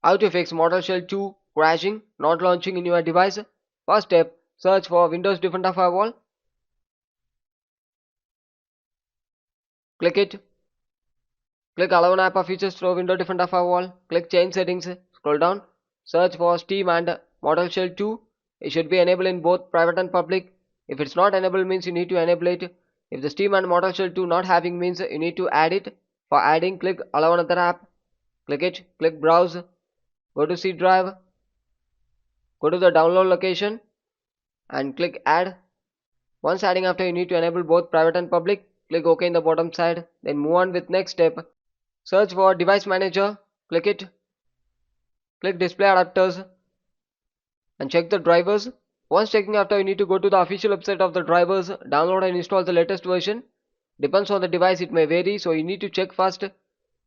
How to fix MortalShell 2 crashing, not launching in your device. First step, search for Windows Defender Firewall. Click it. Click Allow an app or features through Windows Defender Firewall. Click Change Settings. Scroll down. Search for Steam and MortalShell 2. It should be enabled in both private and public. If it's not enabled means you need to enable it. If the Steam and MortalShell 2 not having means you need to add it. For adding, click Allow another app. Click it. Click Browse. Go to C drive. Go to the download location and click Add. Once adding after, you need to enable both private and public. Click OK in the bottom side. Then move on with next step. Search for Device Manager. Click it. Click Display Adapters and check the drivers. Once checking after, you need to go to the official website of the drivers, download and install the latest version. Depends on the device, it may vary, so you need to check first.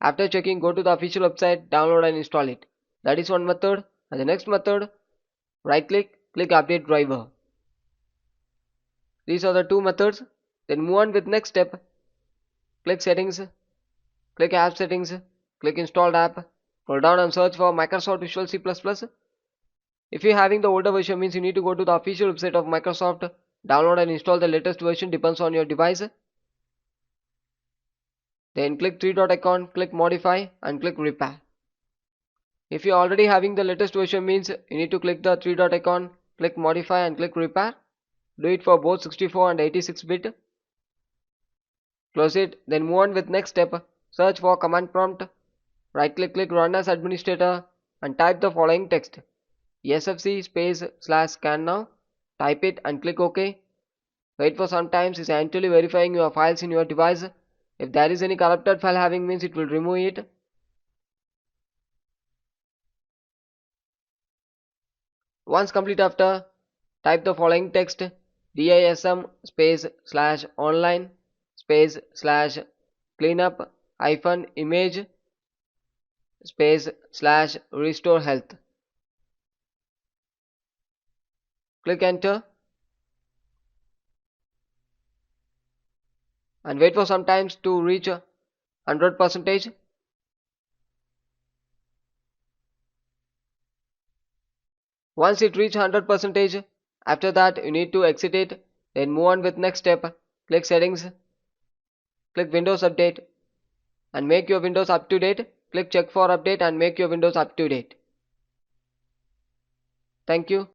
After checking, go to the official website, download and install it. That is one method. And the next method, right click, click Update Driver. These are the two methods. Then move on with next step. Click Settings, click App Settings, click Installed App. Scroll down and search for Microsoft Visual C++. If you're having the older version means you need to go to the official website of Microsoft, download and install the latest version, depends on your device. Then click three dot icon, click Modify and click Repair. If you're already having the latest version means you need to click the three dot icon, click Modify and click Repair. Do it for both 64 and 86 bit. Close it, then move on with next step. Search for command prompt. Right click, click Run as Administrator and type the following text. SFC /scan now. Type it and click OK. Wait for some time, it's actually verifying your files in your device. If there is any corrupted file having means it will remove it. Once complete after, type the following text. DISM /online /cleanup -image /restore health. Click enter and wait for some time to reach 100%. Once it reach 100%, after that you need to exit it. Then move on with next step. Click Settings, click Windows Update and make your Windows up to date. Click Check for Update and make your Windows up to date. Thank you.